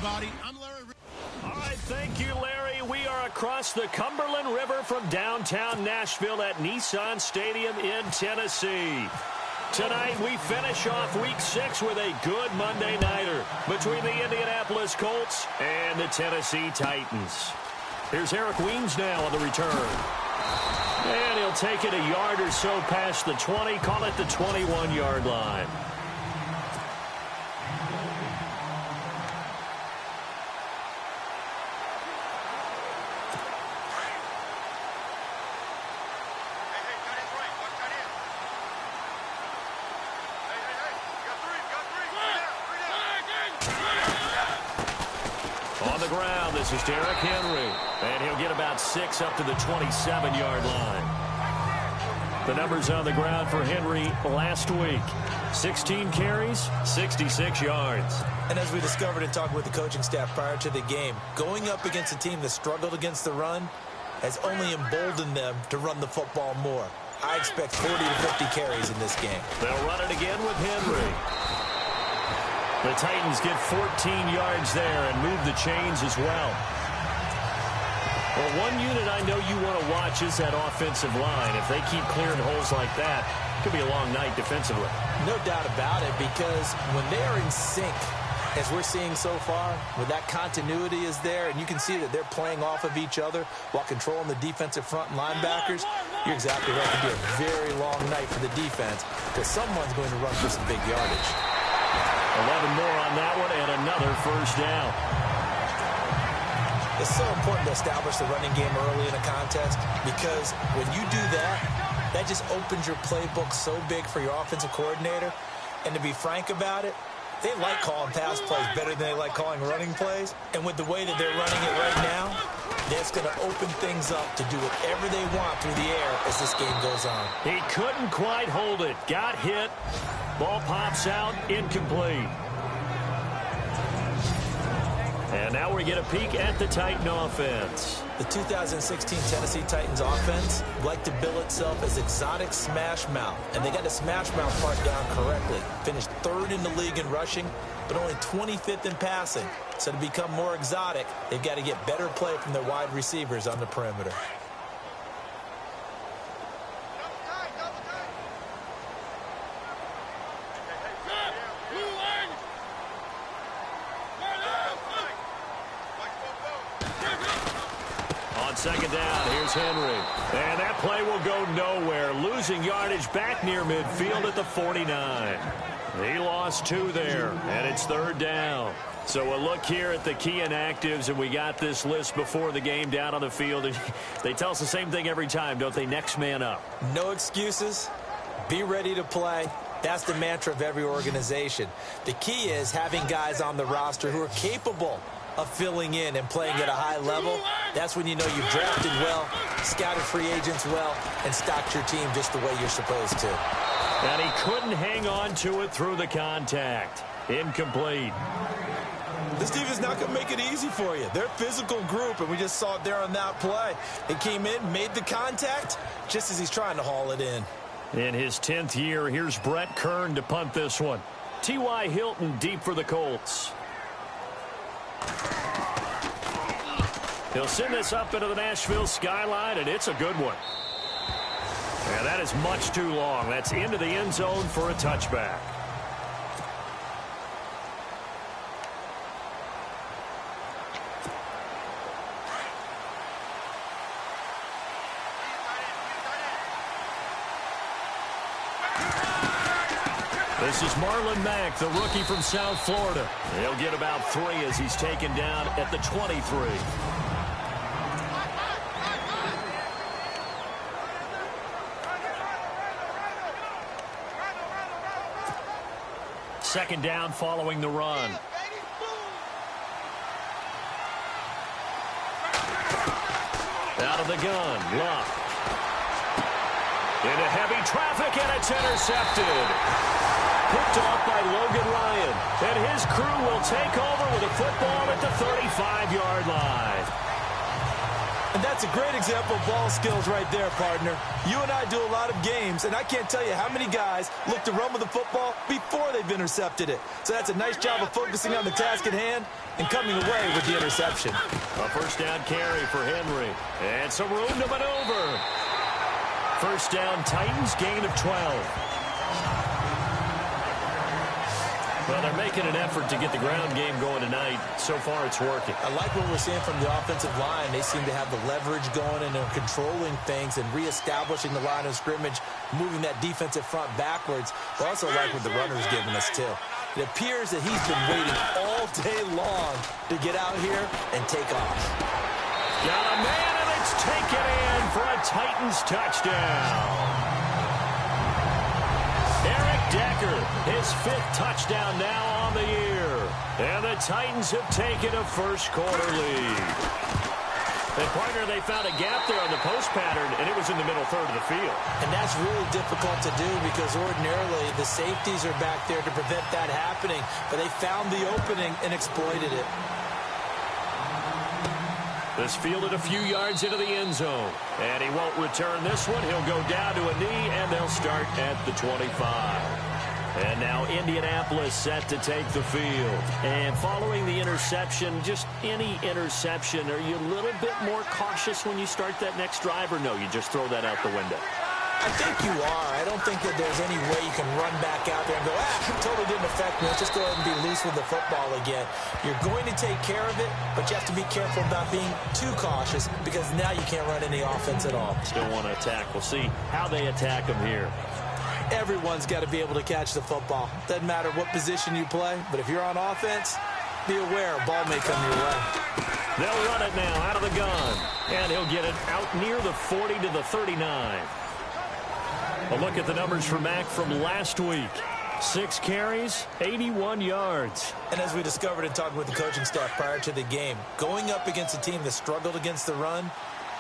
everybody. I'm Larry. All right, thank you, Larry. We are across the Cumberland River from downtown Nashville at Nissan Stadium in Tennessee. Tonight, we finish off Week 6 with a good Monday nighter between the Indianapolis Colts and the Tennessee Titans. Here's Eric Weems now on the return. And he'll take it a yard or so past the 20, call it the 21-yard line. This is Derrick Henry, and he'll get about 6 up to the 27-yard line. The numbers on the ground for Henry last week. 16 carries, 66 yards. And as we discovered in talking with the coaching staff prior to the game, going up against a team that struggled against the run has only emboldened them to run the football more. I expect 40 to 50 carries in this game. They'll run it again with Henry. The Titans get 14 yards there and move the chains as well. Well, one unit I know you want to watch is that offensive line. If they keep clearing holes like that, it could be a long night defensively. No doubt about it, because when they are in sync, as we're seeing so far, when that continuity is there, and you can see that they're playing off of each other while controlling the defensive front and linebackers, you're exactly right. It can be a very long night for the defense, because someone's going to run for some big yardage. 11 more on that one, and another first down. It's so important to establish the running game early in a contest, because when you do that, that just opens your playbook so big for your offensive coordinator. And to be frank about it, they like calling pass plays better than they like calling running plays. And with the way that they're running it right now, that's going to open things up to do whatever they want through the air as this game goes on. He couldn't quite hold it. Got hit. Ball pops out, incomplete. And now we get a peek at the Titan offense. The 2016 Tennessee Titans offense like to bill itself as exotic smash mouth. And they got the smash mouth part down correctly. Finished 3rd in the league in rushing, but only 25th in passing. So to become more exotic, they've got to get better play from their wide receivers on the perimeter. Second down, here's Henry. And that play will go nowhere. Losing yardage back near midfield at the 49. He lost 2 there, and it's 3rd down. So we'll look here at the key inactives, and we got this list before the game down on the field. They tell us the same thing every time, don't they? Next man up. No excuses. Be ready to play. That's the mantra of every organization. The key is having guys on the roster who are capable of filling in and playing at a high level. That's when you know you've drafted well, scouted free agents well, and stocked your team just the way you're supposed to. And he couldn't hang on to it through the contact. Incomplete. This team is not going to make it easy for you. They're a physical group, and we just saw it there on that play. He came in, made the contact, just as he's trying to haul it in. In his 10th year, here's Brett Kern to punt this one. T.Y. Hilton deep for the Colts. He'll send this up into the Nashville skyline, and it's a good one. And that is much too long. That's into the end zone for a touchback. This is Marlon Mack, the rookie from South Florida. He'll get about 3 as he's taken down at the 23. Second down following the run. Out of the gun, Luck. Into heavy traffic, and it's intercepted. Picked off by Logan Ryan. And his crew will take over with a football at the 35-yard line. And that's a great example of ball skills right there, partner. You and I do a lot of games, and I can't tell you how many guys look to run with the football before they've intercepted it. So that's a nice job of focusing on the task at hand and coming away with the interception. A first down carry for Henry. And some room to maneuver. First down, Titans, gain of 12. Well, they're making an effort to get the ground game going tonight. So far, it's working. I like what we're seeing from the offensive line. They seem to have the leverage going, and they're controlling things and reestablishing the line of scrimmage, moving that defensive front backwards. I also like what the runner's giving us, too. It appears that he's been waiting all day long to get out here and take off. Got a man, and it's taken in for a Titans touchdown. Decker, his 5th touchdown now on the year. And the Titans have taken a first-quarter lead. And, partner, they found a gap there on the post pattern, and it was in the middle third of the field. And that's really difficult to do because ordinarily the safeties are back there to prevent that happening. But they found the opening and exploited it. This fielded a few yards into the end zone. And he won't return this one. He'll go down to a knee, and they'll start at the 25. And now Indianapolis set to take the field. And following the interception, just any interception, are you a little bit more cautious when you start that next drive, or no, you just throw that out the window? I think you are. I don't think that there's any way you can run back out there and go, it totally didn't affect me. Let's just go ahead and be loose with the football again. You're going to take care of it, but you have to be careful about being too cautious because now you can't run any offense at all. Still want to attack. We'll see how they attack them here. Everyone's got to be able to catch the football. Doesn't matter what position you play, but if you're on offense, be aware a ball may come your way. They'll run it now out of the gun, and he'll get it out near the 40 to the 39. A look at the numbers for Mack from last week. 6 carries, 81 yards. And as we discovered in talking with the coaching staff prior to the game, going up against a team that struggled against the run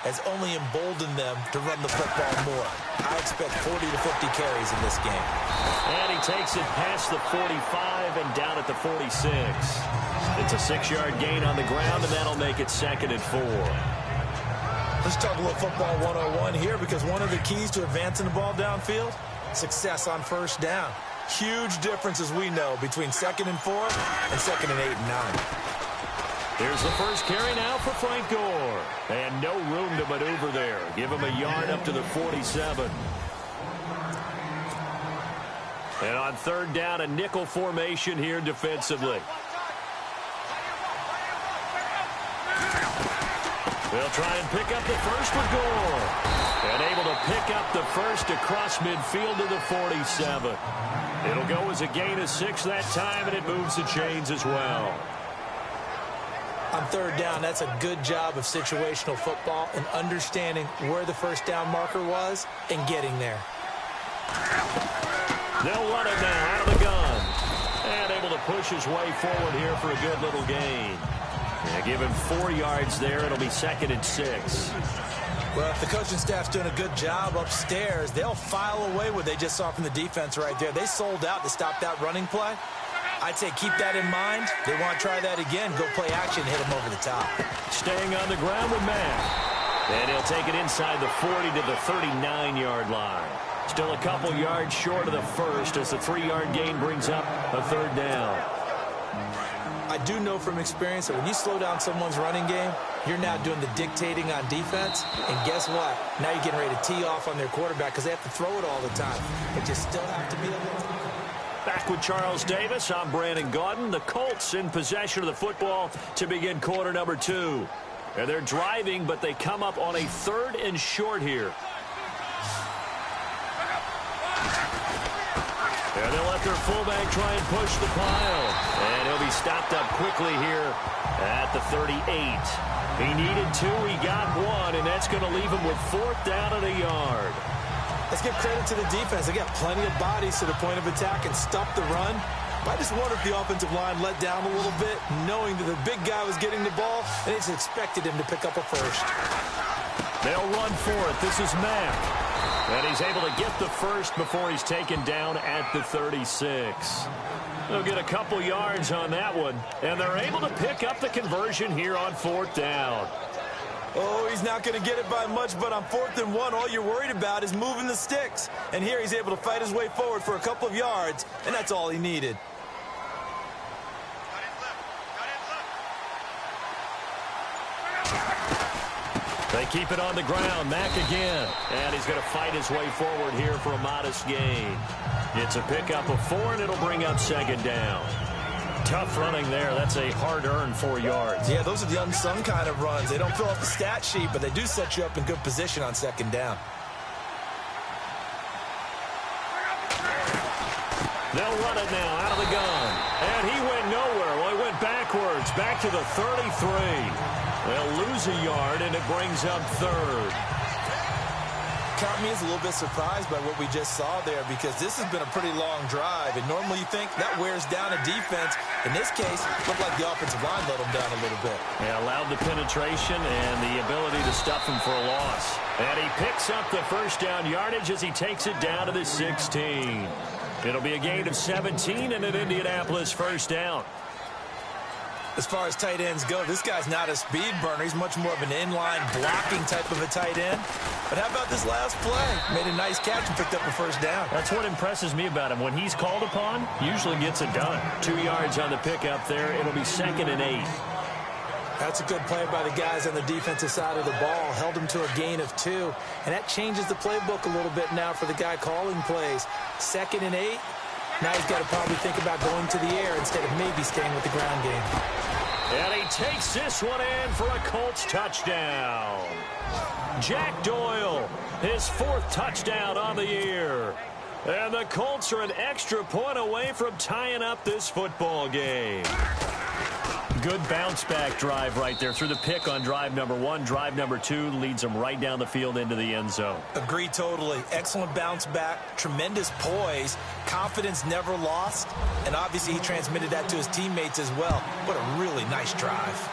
has only emboldened them to run the football more. I expect 40 to 50 carries in this game. And he takes it past the 45 and down at the 46. It's a 6-yard gain on the ground, and that'll make it 2nd and 4. Let's talk a little football 101 here because one of the keys to advancing the ball downfield, success on first down. Huge difference, as we know, between 2nd and 4 and 2nd and 8 and 9. Here's the first carry now for Frank Gore. And no room to maneuver there. Give him a yard up to the 47. And on 3rd down, a nickel formation here defensively. They'll try and pick up the first with Gore. And able to pick up the first across midfield to the 47. It'll go as a gain of 6 that time, and it moves the chains as well. On 3rd down, that's a good job of situational football and understanding where the first down marker was and getting there. They'll run it now out of the gun. And able to push his way forward here for a good little gain. Yeah, give him 4 yards there. It'll be 2nd and 6. Well, if the coaching staff's doing a good job upstairs, they'll file away what they just saw from the defense right there. They sold out to stop that running play. I'd say keep that in mind. They want to try that again. Go play action, hit him over the top. Staying on the ground with Mack. And he'll take it inside the 40 to the 39-yard line. Still a couple yards short of the first as the 3-yard gain brings up a 3rd down. I do know from experience that when you slow down someone's running game, you're now doing the dictating on defense. And guess what? Now you're getting ready to tee off on their quarterback because they have to throw it all the time. But you still have to be able to... Back with Charles Davis, I'm Brandon Gaudin. The Colts in possession of the football to begin quarter number 2. And they're driving, but they come up on a 3rd and short here. And they'll let their fullback try and push the pile. And he'll be stopped up quickly here at the 38. He needed 2, he got 1, and that's going to leave him with 4th down and a yard. Let's give credit to the defense. They got plenty of bodies to the point of attack and stop the run. But I just wonder if the offensive line let down a little bit, knowing that the big guy was getting the ball, and it's expected him to pick up a first. They'll run for it. This is Mack. And he's able to get the first before he's taken down at the 36. They'll get a couple yards on that one, and they're able to pick up the conversion here on 4th down. Oh, he's not going to get it by much, but on 4th and 1, all you're worried about is moving the sticks. And here he's able to fight his way forward for a couple of yards, and that's all he needed. They keep it on the ground. Mack again. And he's going to fight his way forward here for a modest gain. It's a pickup of 4, and it'll bring up 2nd down. Tough running there. That's a hard-earned 4 yards. Yeah, those are the unsung kind of runs. They don't fill up the stat sheet, but they do set you up in good position on 2nd down. They'll run it now out of the gun. And he went nowhere. Well, he went backwards, back to the 33. They'll lose a yard, and it brings up 3rd. Count me as a little bit surprised by what we just saw there, because this has been a pretty long drive, and normally you think that wears down a defense. In this case, it looked like the offensive line let them down a little bit. Yeah, allowed the penetration and the ability to stuff him for a loss. And he picks up the 1st down yardage as he takes it down to the 16. It'll be a gain of 17 and an Indianapolis 1st down. As far as tight ends go, this guy's not a speed burner. He's much more of an inline blocking type of a tight end. But how about this last play? Made a nice catch and picked up a 1st down. That's what impresses me about him. When he's called upon, usually gets it done. 2 yards on the pickup there. It'll be 2nd and 8. That's a good play by the guys on the defensive side of the ball. Held him to a gain of 2. And that changes the playbook a little bit now for the guy calling plays. 2nd and 8. Now he's got to probably think about going to the air instead of maybe staying with the ground game. And he takes this one in for a Colts touchdown. Jack Doyle, his 4th touchdown on the year. And the Colts are an extra point away from tying up this football game. Good bounce-back drive right there through the pick on drive number 1. Drive number 2 leads them right down the field into the end zone. Agree totally. Excellent bounce back, tremendous poise, confidence never lost, and obviously he transmitted that to his teammates as well. What a really nice drive.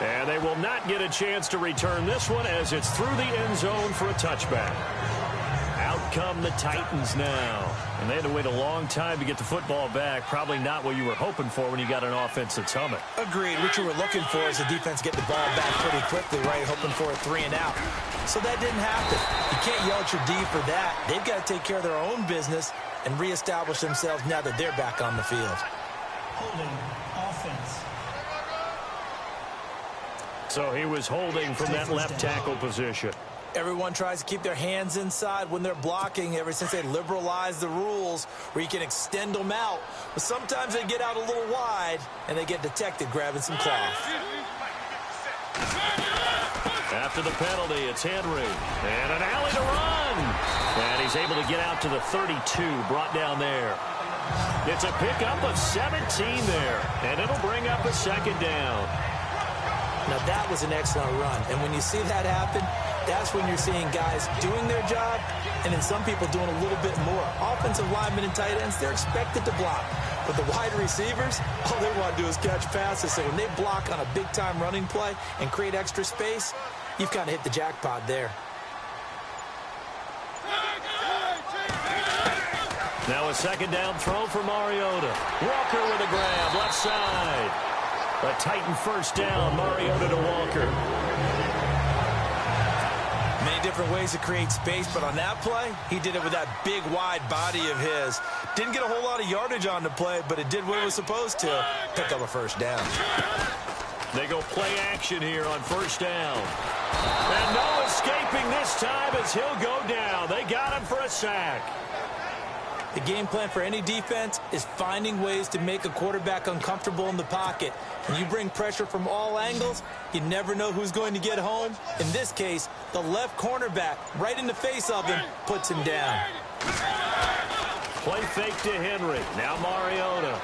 And they will not get a chance to return this one as it's through the end zone for a touchback. Out come the Titans now. And they had to wait a long time to get the football back. Probably not what you were hoping for when you got an offense that's humming. Agreed. What you were looking for is the defense get the ball back pretty quickly, right? Hoping for a 3 and out. So that didn't happen. You can't yell at your D for that. They've got to take care of their own business and reestablish themselves now that they're back on the field. Holding offense. So he was holding from that left tackle position. Everyone tries to keep their hands inside when they're blocking ever since they liberalized the rules where you can extend them out. But sometimes they get out a little wide and they get detected grabbing some cloth. After the penalty, it's Henry. And an alley to run. And he's able to get out to the 32, brought down there. It's a pickup of 17 there. And it'll bring up a 2nd down. Now that was an excellent run. And when you see that happen, that's when you're seeing guys doing their job and then some people doing a little bit more. Offensive linemen and tight ends, they're expected to block. But the wide receivers, all they want to do is catch passes. So when they block on a big-time running play and create extra space, you've kind of hit the jackpot there. Now a 2nd down throw for Mariota. Walker with a grab, left side. A Titan 1st down, Mariota to Walker. Many different ways to create space, but on that play, he did it with that big, wide body of his. Didn't get a whole lot of yardage on the play, but it did what it was supposed to. Pick up a 1st down. They go play action here on 1st down. And no escaping this time as he'll go down. They got him for a sack. The game plan for any defense is finding ways to make a quarterback uncomfortable in the pocket. When you bring pressure from all angles, you never know who's going to get home. In this case, the left cornerback, right in the face of him, puts him down. Play fake to Henry. Now Mariota.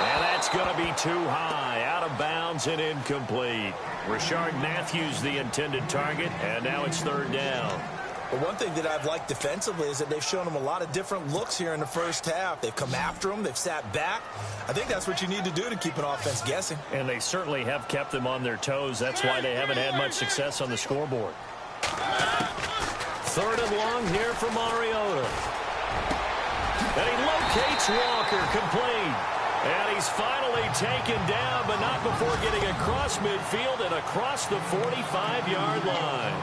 And that's going to be too high. Out of bounds and incomplete. Rashard Matthews the intended target, and now it's 3rd down. But one thing that I've liked defensively is that they've shown him a lot of different looks here in the 1st half. They've come after him. They've sat back. I think that's what you need to do to keep an offense guessing. And they certainly have kept them on their toes. That's why they haven't had much success on the scoreboard. 3rd and long here for Mariota. And he locates Walker, complete. And he's finally taken down, but not before getting across midfield and across the 45-yard line.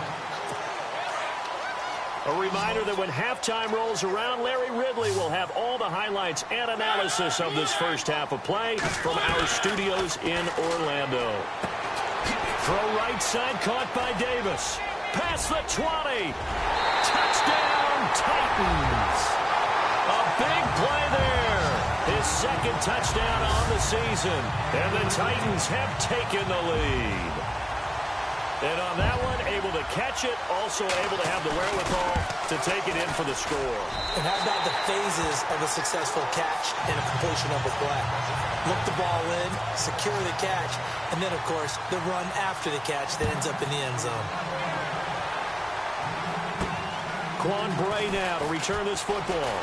A reminder that when halftime rolls around, Larry Ridley will have all the highlights and analysis of this first half of play from our studios in Orlando. Throw right side, caught by Davis. Past the 20. Touchdown, Titans. A big play there. His second touchdown on the season. And the Titans have taken the lead. And on that one, able to catch it, also able to have the wherewithal to take it in for the score. And how about the phases of a successful catch and a completion of a play? Look the ball in, secure the catch, and then, of course, the run after the catch that ends up in the end zone. Quan Bray now to return this football.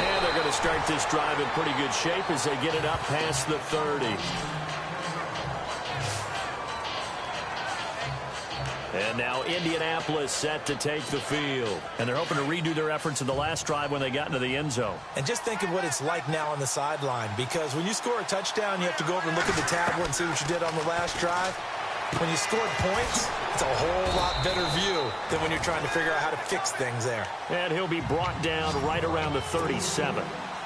And they're going to start this drive in pretty good shape as they get it up past the 30. And now Indianapolis set to take the field. And they're hoping to redo their efforts in the last drive when they got into the end zone. And just think of what it's like now on the sideline, because when you score a touchdown, you have to go over and look at the tablet and see what you did on the last drive. When you scored points, it's a whole lot better view than when you're trying to figure out how to fix things there. And he'll be brought down right around the 37.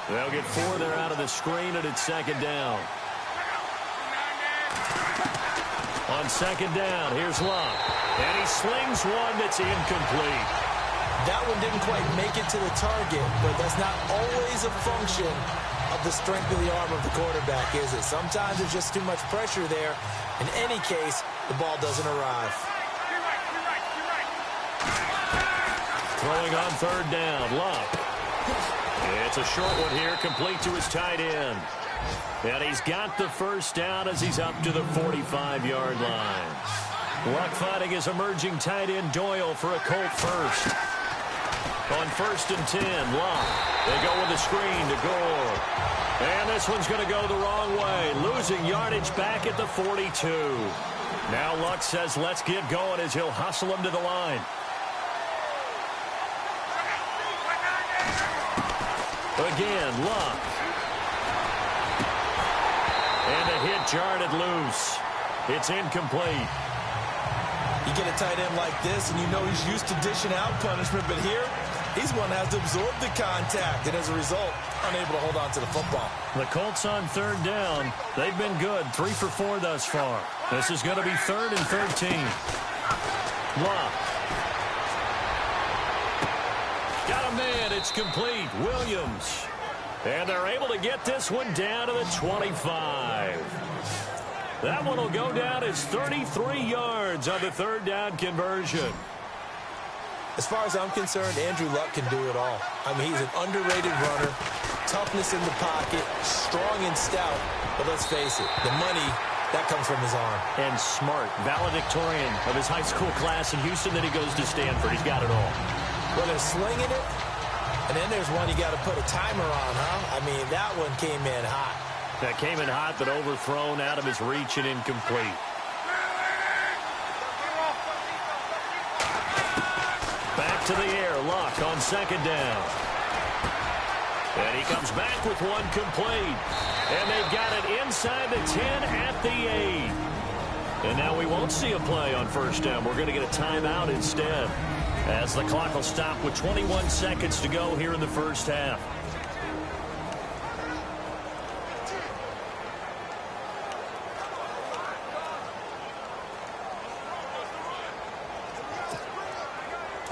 They'll get 4 there out of the screen, and it's second down. On second down, here's Love. And he slings one that's incomplete. That one didn't quite make it to the target, but that's not always a function of the strength of the arm of the quarterback, is it? Sometimes there's just too much pressure there. In any case, the ball doesn't arrive. Throwing on third down, Love. It's a short one here, complete to his tight end. And he's got the first down as he's up to the 45-yard line. Luck finding his emerging tight end Doyle for a Colt first. On 1st and 10, Luck. They go with a screen to Gore. And this one's going to go the wrong way, losing yardage back at the 42. Now Luck says, let's get going as he'll hustle him to the line. Again, Luck. And a hit jarred loose. It's incomplete. You get a tight end like this, and you know he's used to dishing out punishment, but here, he's one that has to absorb the contact, and as a result, unable to hold on to the football. The Colts on third down. They've been good, 3 for 4 thus far. This is going to be 3rd and 13. Lock. Got a man, it's complete. Williams. And they're able to get this one down to the 25. That one will go down as 33 yards on the third down conversion. As far as I'm concerned, Andrew Luck can do it all. I mean, he's an underrated runner, toughness in the pocket, strong and stout. But let's face it, the money, that comes from his arm. And smart, valedictorian of his high school class in Houston, then he goes to Stanford. He's got it all. Well, they're slinging it, and then there's one you got to put a timer on, huh? I mean, that one came in hot. That came in hot, but overthrown out of his reach and incomplete. Back to the air, Luck on second down. And he comes back with one complete. And they've got it inside the 10 at the 8. And now we won't see a play on first down. We're going to get a timeout instead, as the clock will stop with 21 seconds to go here in the first half.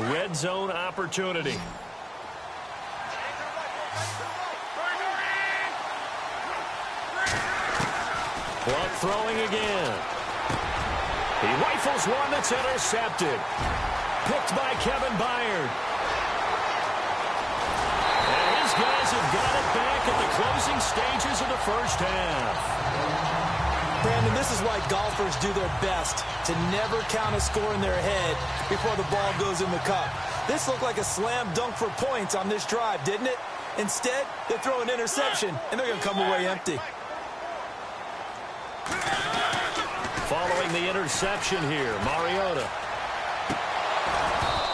Red zone opportunity. Luck throwing again. He rifles one that's intercepted. Picked by Kevin Byard. And his guys have got it back at the closing stages of the first half. Brandon, this is why golfers do their best to never count a score in their head before the ball goes in the cup. This looked like a slam dunk for points on this drive, didn't it? Instead, they throw an interception, and they're going to come away empty. Following the interception here, Mariota.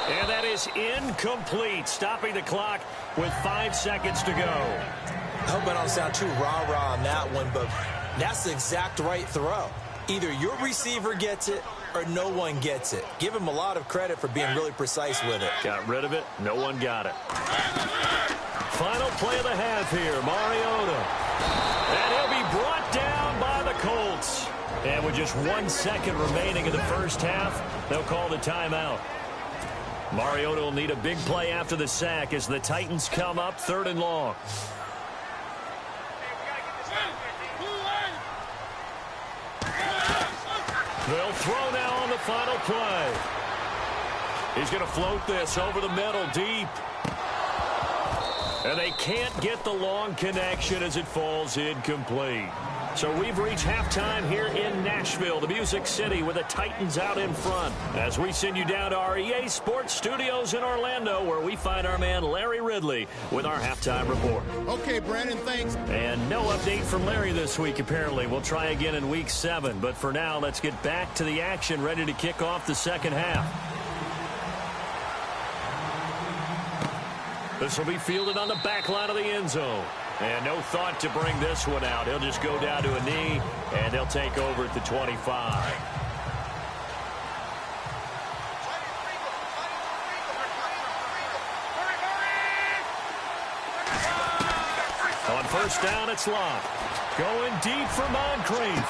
And that is incomplete, stopping the clock with 5 seconds to go. I hope I don't sound too rah-rah on that one, but that's the exact right throw. Either your receiver gets it or no one gets it. Give him a lot of credit for being really precise with it. Got rid of it. No one got it. Final play of the half here. Mariota. And he'll be brought down by the Colts. And with just 1 second remaining in the first half, they'll call the timeout. Mariota will need a big play after the sack as the Titans come up 3rd and long. They'll throw now on the final play. He's going to float this over the middle deep. And they can't get the long connection as it falls incomplete. So we've reached halftime here in Nashville, the Music City, with the Titans out in front. As we send you down to our EA Sports Studios in Orlando, where we find our man Larry Ridley with our halftime report. Okay, Brandon, thanks. And no update from Larry this week, apparently. We'll try again in Week 7. But for now, let's get back to the action, ready to kick off the second half. This will be fielded on the back line of the end zone. And no thought to bring this one out. He'll just go down to a knee, and they'll take over at the 25. On first down, it's Locke. Going deep for Moncrief.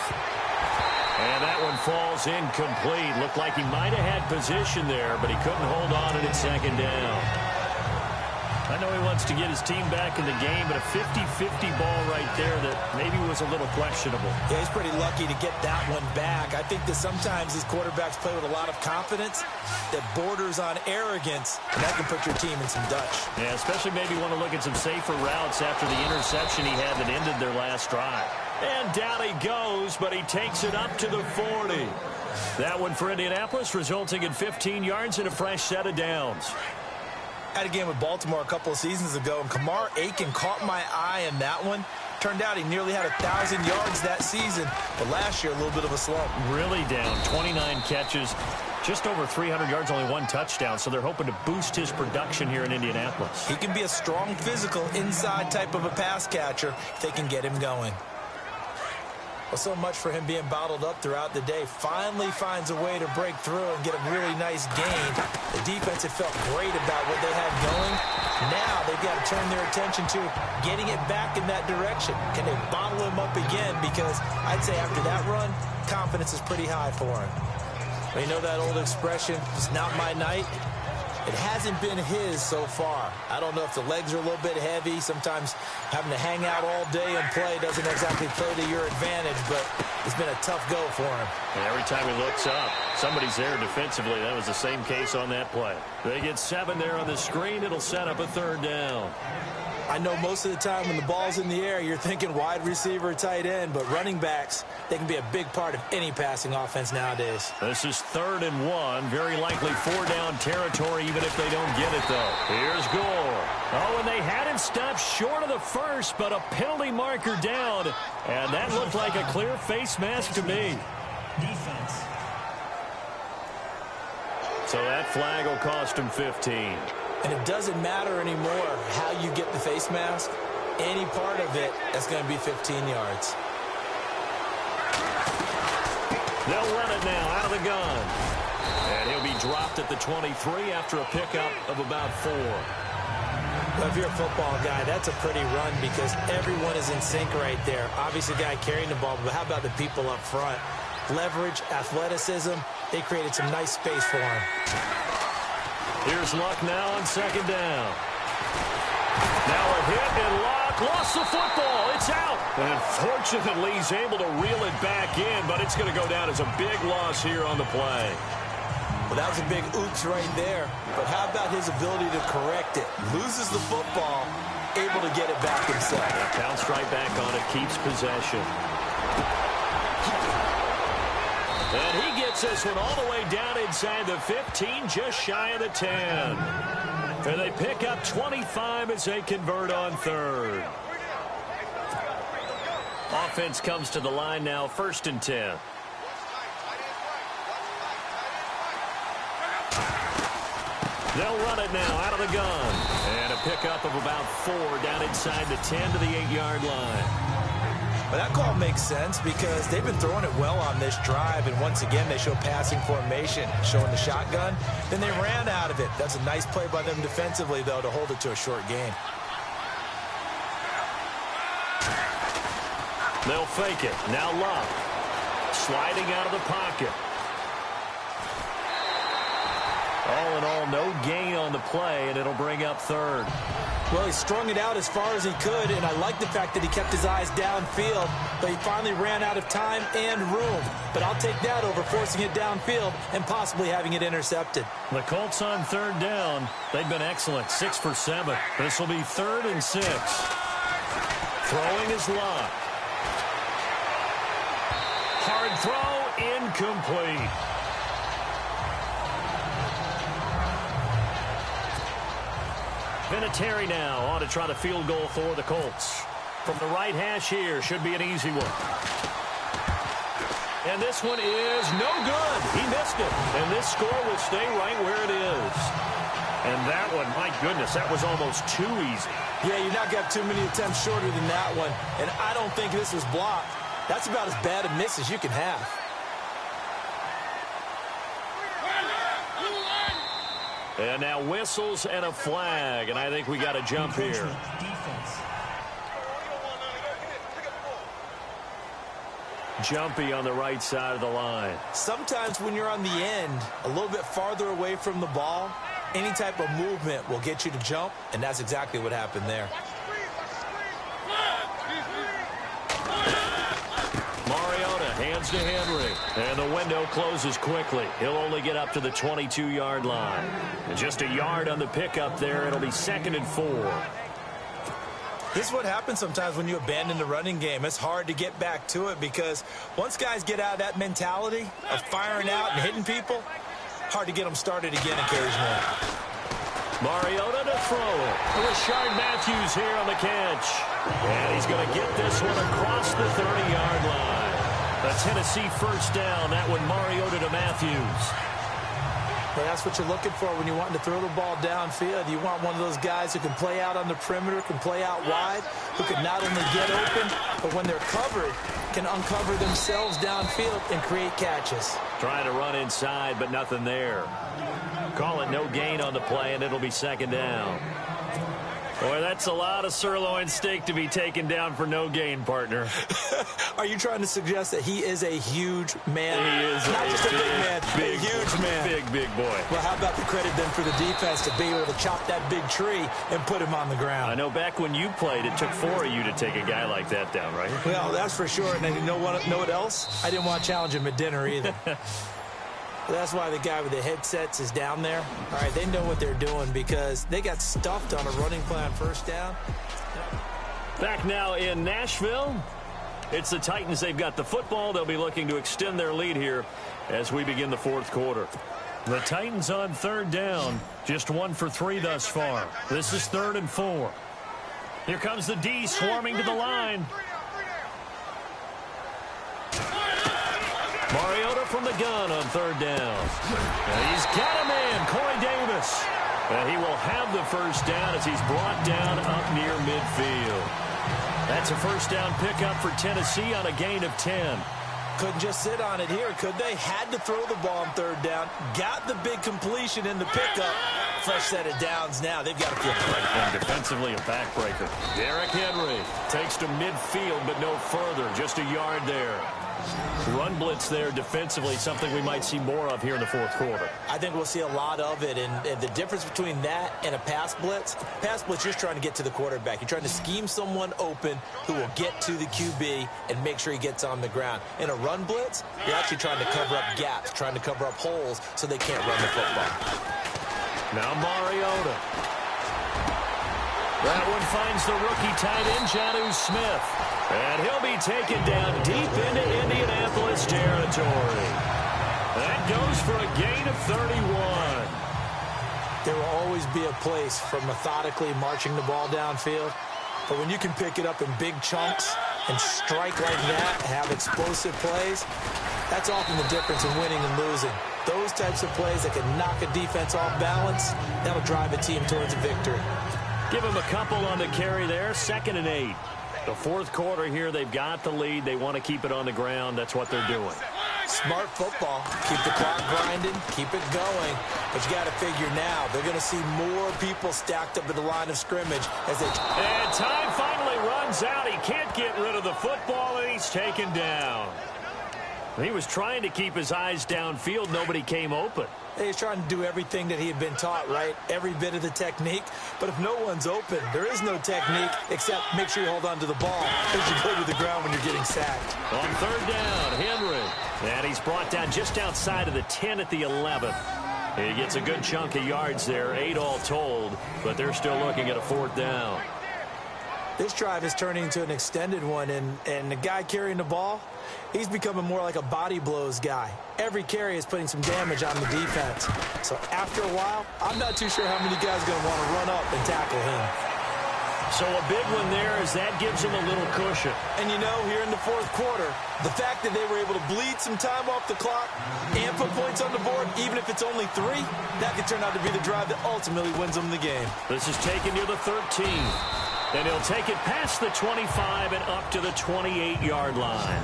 And that one falls incomplete. Looked like he might have had position there, but he couldn't hold on to it at second down. I know he wants to get his team back in the game, but a 50-50 ball right there that maybe was a little questionable. Yeah, he's pretty lucky to get that one back. I think that sometimes these quarterbacks play with a lot of confidence that borders on arrogance, and that can put your team in some Dutch. Yeah, especially maybe want to look at some safer routes after the interception he had that ended their last drive. And down he goes, but he takes it up to the 40. That one for Indianapolis, resulting in 15 yards and a fresh set of downs. I had a game with Baltimore a couple of seasons ago, and Kamar Aiken caught my eye in that one. Turned out he nearly had 1,000 yards that season, but last year a little bit of a slump. Really down, 29 catches, just over 300 yards, only 1 touchdown, so they're hoping to boost his production here in Indianapolis. He can be a strong physical inside type of a pass catcher if they can get him going. Well, so much for him being bottled up throughout the day. Finally finds a way to break through and get a really nice gain. The defense had felt great about what they had going. Now they've got to turn their attention to getting it back in that direction. Can they bottle him up again? Because I'd say after that run, confidence is pretty high for him. But you know that old expression, it's not my night? It hasn't been his so far. I don't know if the legs are a little bit heavy. Sometimes having to hang out all day and play doesn't exactly play to your advantage, but it's been a tough go for him. And every time he looks up, somebody's there defensively. That was the same case on that play. They get 7 there on the screen. It'll set up a 3rd down. I know most of the time when the ball's in the air, you're thinking wide receiver, tight end, but running backs, they can be a big part of any passing offense nowadays. This is 3rd and 1. Very likely 4-down territory, even if they don't get it, though. Here's Gore. Oh, and they had him stopped short of the first, but a penalty marker down. And that looked like a clear face mask to me. Defense. So that flag will cost him 15. And it doesn't matter anymore how you get the face mask. Any part of it, that's going to be 15 yards. They'll run it now out of the gun. And he'll be dropped at the 23 after a pickup of about 4. Well, if you're a football guy, that's a pretty run because everyone is in sync right there. Obviously, the guy carrying the ball, but how about the people up front? Leverage, athleticism, they created some nice space for him. Here's Luck now on 2nd down. Now a hit, and Luck lost the football. It's out. And fortunately, he's able to reel it back in, but it's going to go down as a big loss here on the play. Well, that was a big oops right there. But how about his ability to correct it? Loses the football, able to get it back himself. Yeah, bounced right back on it, keeps possession. And he gets this one all the way down inside the 15, just shy of the 10. And they pick up 25 as they convert on 3rd. Offense comes to the line now, 1st and 10. They'll run it now out of the gun. And a pickup of about 4 down inside the 10 to the 8-yard line. But that call makes sense because they've been throwing it well on this drive, and once again they show passing formation, showing the shotgun. Then they ran out of it. That's a nice play by them defensively, though, to hold it to a short gain. They'll fake it. Now Love. Sliding out of the pocket. All in all, no gain on the play, and it'll bring up third. Well, he strung it out as far as he could, and I like the fact that he kept his eyes downfield, but he finally ran out of time and room. But I'll take that over forcing it downfield and possibly having it intercepted. The Colts on third down. They've been excellent, 6 for 7. This will be 3rd and 6. Throwing is Love. Hard throw, incomplete. Vinatieri now on to try the field goal for the Colts. From the right hash here, should be an easy one. And this one is no good. He missed it. And this score will stay right where it is. And that one, my goodness, that was almost too easy. Yeah, you're not going to have too many attempts shorter than that one. And I don't think this was blocked. That's about as bad a miss as you can have. And now whistles and a flag, and I think we got a jump here. Defense. Jumpy on the right side of the line. Sometimes when you're on the end, a little bit farther away from the ball, any type of movement will get you to jump, and that's exactly what happened there. Hands to Henry. And the window closes quickly. He'll only get up to the 22-yard line. And just a yard on the pickup there. It'll be 2nd and 4. This is what happens sometimes when you abandon the running game. It's hard to get back to it because once guys get out of that mentality of firing out and hitting people, hard to get them started again occasionally. Mariota to throw it. Rashard Matthews here on the catch. And he's going to get this one across the 30-yard line. A Tennessee first down. That one Mariota to Matthews. Well, that's what you're looking for when you're wanting to throw the ball downfield. You want one of those guys who can play out on the perimeter, can play out wide, who can not only get open, but when they're covered, can uncover themselves downfield and create catches. Trying to run inside, but nothing there. Call it no gain on the play, and it'll be 2nd down. Boy, that's a lot of sirloin steak to be taken down for no gain, partner. Are you trying to suggest that he is a huge man? He is not just a big man, big, a huge man. Big boy. Well, how about the credit then for the defense to be able to chop that big tree and put him on the ground? I know back when you played, it took 4 of you to take a guy like that down, right? Well, that's for sure. And you know what else? I didn't want to challenge him at dinner either. That's why the guy with the headsets is down there. All right, they know what they're doing because they got stuffed on a running play on first down. Back now in Nashville. It's the Titans. They've got the football. They'll be looking to extend their lead here as we begin the 4th quarter. The Titans on 3rd down. Just 1 for 3 thus far. This is 3rd and 4. Here comes the D swarming to the line. Mariota from the gun on 3rd down. And he's got a man, Corey Davis. And he will have the first down as he's brought down up near midfield. That's a first down pickup for Tennessee on a gain of 10. Couldn't just sit on it here, could they? Had to throw the ball on 3rd down. Got the big completion in the pickup. Fresh set of downs now. They've got to feel great. And defensively, a backbreaker. Derrick Henry takes to midfield, but no further. Just a yard there. Run blitz there defensively, something we might see more of here in the 4th quarter. I think we'll see a lot of it, and the difference between that and a pass blitz, you're just trying to get to the quarterback. You're trying to scheme someone open who will get to the QB and make sure he gets on the ground. In a run blitz, you're actually trying to cover up gaps, trying to cover up holes so they can't run the football. Now Mariota. That one finds the rookie tight end, Jonnu Smith. And he'll be taken down deep into Indianapolis territory. That goes for a gain of 31. There will always be a place for methodically marching the ball downfield. But when you can pick it up in big chunks and strike like that, have explosive plays, that's often the difference in winning and losing. Those types of plays that can knock a defense off balance, that'll drive a team towards a victory. Give him a couple on the carry there, 2nd and 8. The fourth quarter here, they've got the lead. They want to keep it on the ground. That's what they're doing. Smart football. Keep the clock grinding. Keep it going. But you got to figure now, they're going to see more people stacked up at the line of scrimmage as they... And time finally runs out. He can't get rid of the football, and he's taken down. He was trying to keep his eyes downfield. Nobody came open. He's trying to do everything that he had been taught, right? Every bit of the technique. But if no one's open, there is no technique except make sure you hold on to the ball as you go to the ground when you're getting sacked. On 3rd down, Henry. And he's brought down just outside of the 10 at the 11th. He gets a good chunk of yards there, 8 all told, but they're still looking at a 4th down. This drive is turning into an extended one, and the guy carrying the ball, he's becoming more like a body blows guy. Every carry is putting some damage on the defense. So after a while, I'm not too sure how many guys are going to want to run up and tackle him. So a big one there as that gives him a little cushion. And you know, here in the fourth quarter, the fact that they were able to bleed some time off the clock and put points on the board, even if it's only 3, that could turn out to be the drive that ultimately wins them the game. This is taken near the 13. And he'll take it past the 25 and up to the 28-yard line.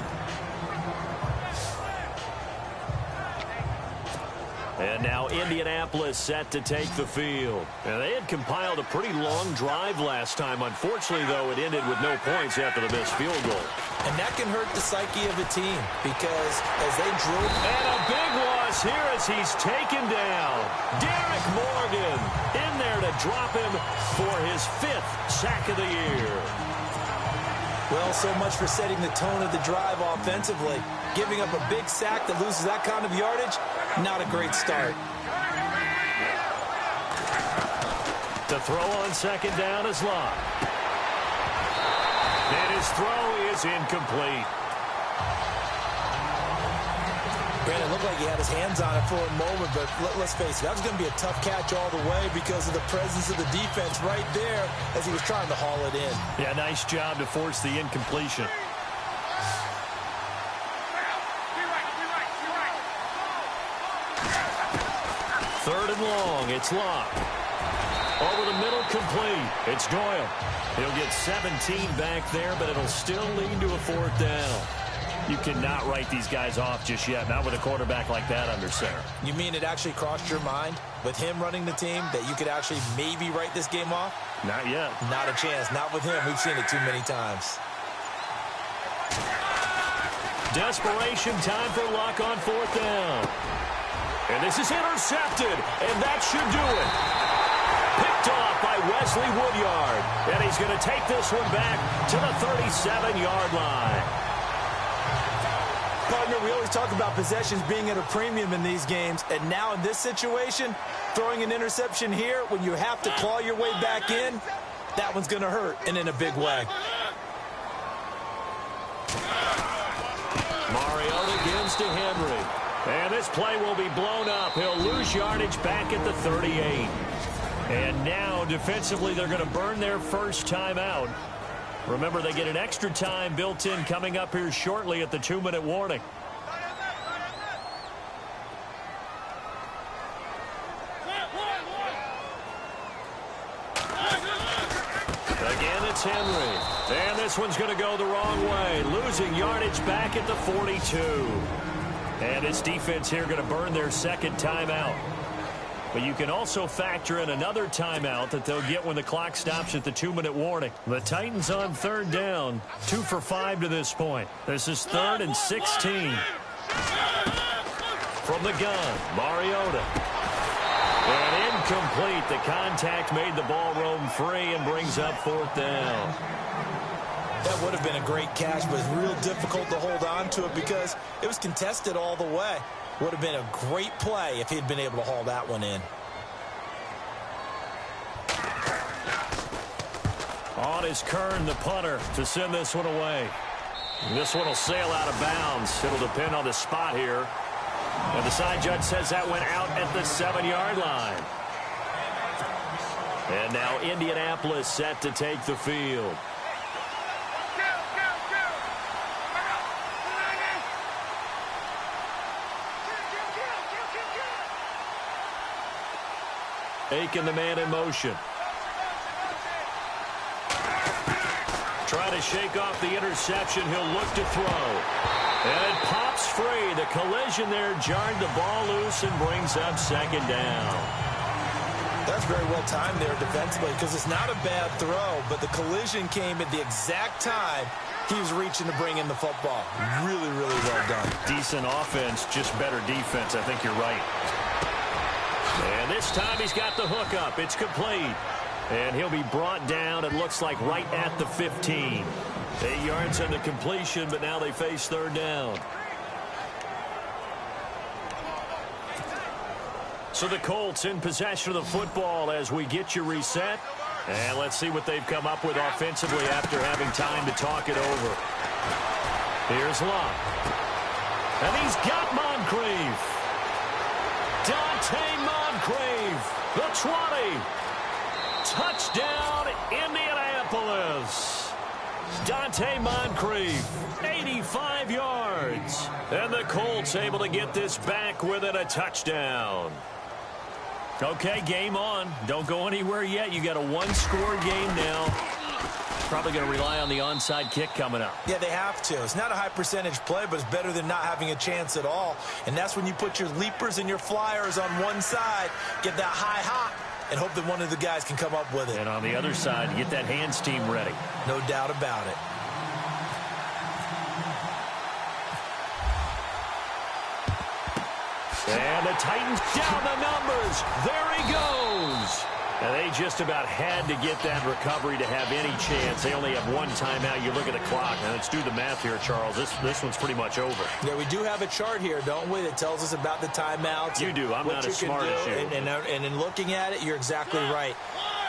And now Indianapolis set to take the field. And they had compiled a pretty long drive last time. Unfortunately, though, it ended with no points after the missed field goal. And that can hurt the psyche of a team because as they drew... And a big loss here as he's taken down. Derek Morgan in there to drop him for his 5th sack of the year. Well, so much for setting the tone of the drive offensively. Giving up a big sack that loses that kind of yardage, not a great start. To throw on 2nd down is Locke. And his throw is incomplete. Brandon, it looked like he had his hands on it for a moment, but let's face it, that was going to be a tough catch all the way because of the presence of the defense right there as he was trying to haul it in. Yeah, nice job to force the incompletion. Third and long, it's Locke. Over the middle, complete. It's Doyle. He'll get 17 back there, but it'll still lead to a 4th down. You cannot write these guys off just yet, not with a quarterback like that under center. You mean it actually crossed your mind with him running the team that you could actually maybe write this game off? Not yet. Not a chance. Not with him. We've seen it too many times. Desperation time for Locke on 4th down. And this is intercepted, and that should do it. Picked off by Wesley Woodyard. And he's going to take this one back to the 37-yard line. Partner, we always talk about possessions being at a premium in these games, and now in this situation, throwing an interception here when you have to claw your way back in, that one's going to hurt, and in a big way. Mariota gives to Henry. And this play will be blown up. He'll lose yardage back at the 38. And now, defensively, they're going to burn their first timeout. Remember, they get an extra time built in coming up here shortly at the 2-minute warning. Again, it's Henry. And this one's going to go the wrong way. Losing yardage back at the 42. And this defense here going to burn their 2nd timeout. But you can also factor in another timeout that they'll get when the clock stops at the 2-minute warning. The Titans on 3rd down, 2 for 5 to this point. This is 3rd and 16. From the gun, Mariota. And incomplete. The contact made the ball roam free and brings up 4th down. That would have been a great catch, but it's real difficult to hold on to it because it was contested all the way. Would have been a great play if he'd been able to haul that one in. On is Kern, the punter, to send this one away. This one will sail out of bounds. It'll depend on the spot here. And the side judge says that went out at the 7-yard line. And now Indianapolis set to take the field. Taking the man in motion. Try to shake off the interception. He'll look to throw. And it pops free. The collision there jarred the ball loose and brings up second down. That's very well timed there defensively because it's not a bad throw, but the collision came at the exact time he was reaching to bring in the football. Really, really well done. Decent offense, just better defense. I think you're right. And this time he's got the hook up. It's complete. And he'll be brought down, it looks like, right at the 15. 8 yards on the completion, but now they face third down. So the Colts in possession of the football as we get you reset. And let's see what they've come up with offensively after having time to talk it over. Here's Love. And he's got Moncrief. Dante Moncrief, the 20. Touchdown, Indianapolis. Dante Moncrief, 85 yards. And the Colts able to get this back within a touchdown. Okay, game on. Don't go anywhere yet. You got a one-score game now. Probably going to rely on the onside kick coming up. Yeah, they have to. It's not a high-percentage play, but it's better than not having a chance at all. And that's when you put your leapers and your flyers on one side, get that high hop, and hope that one of the guys can come up with it. And on the other side, get that hands team ready. No doubt about it. And the Titans down the numbers. There he goes. And they just about had to get that recovery to have any chance. They only have one timeout. You look at the clock. Now let's do the math here, Charles. This one's pretty much over. Yeah, we do have a chart here, don't we, that tells us about the timeouts. You do. I'm not as smart as you. And in looking at it, you're exactly right.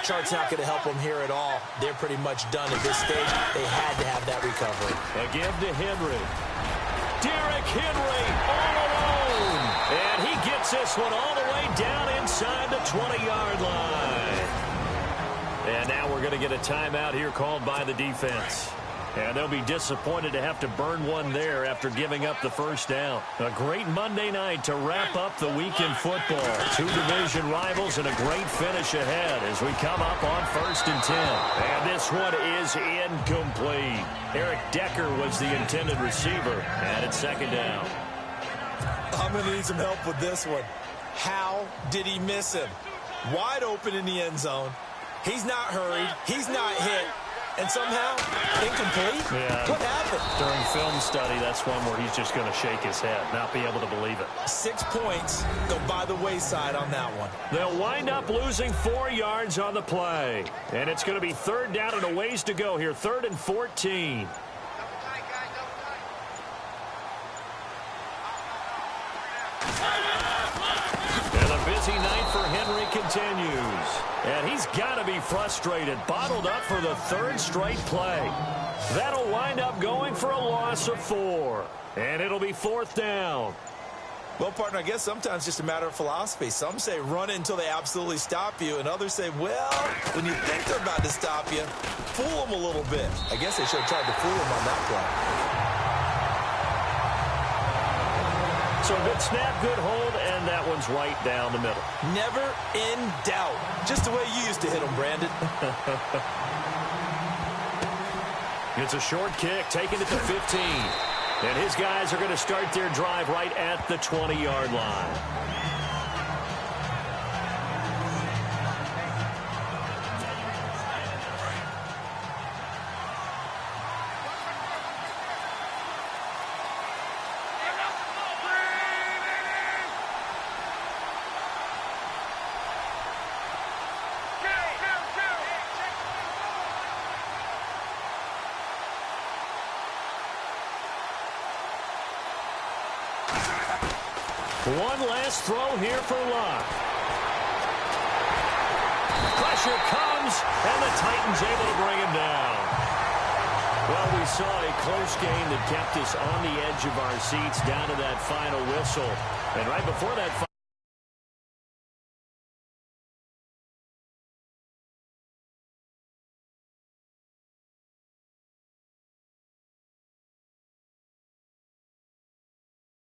Chart's not going to help them here at all. They're pretty much done at this stage. They had to have that recovery. A give to Henry. Derrick Henry all alone. And he gets this one all the way down inside the 20-yard line. And now we're going to get a timeout here called by the defense. And they'll be disappointed to have to burn one there after giving up the first down. A great Monday night to wrap up the week in football. Two division rivals and a great finish ahead as we come up on 1st and 10. And this one is incomplete. Eric Decker was the intended receiver. And it's second down. I'm going to need some help with this one. How did he miss him? Wide open in the end zone. He's not hurried. He's not hit. And somehow, incomplete? Yeah. What happened? During film study, that's one where he's just going to shake his head, not be able to believe it. 6 points go by the wayside on that one. They'll wind up losing 4 yards on the play. And it's going to be third down and a ways to go here. 3rd and 14. And a busy night for Henry continues. And he's got to be frustrated. Bottled up for the 3rd straight play. That'll wind up going for a loss of 4. And it'll be 4th down. Well, partner, I guess sometimes it's just a matter of philosophy. Some say run it until they absolutely stop you. And others say, well, when you think they're about to stop you, fool them a little bit. I guess they should have tried to fool them on that play. So good snap, good hold, and that one's right down the middle. Never in doubt. Just the way you used to hit them, Brandon. It's a short kick, taking it to 15. And his guys are going to start their drive right at the 20-yard line. One last throw here for Love. Pressure comes, and the Titans able to bring him down. Well, we saw a close game that kept us on the edge of our seats down to that final whistle. And right before that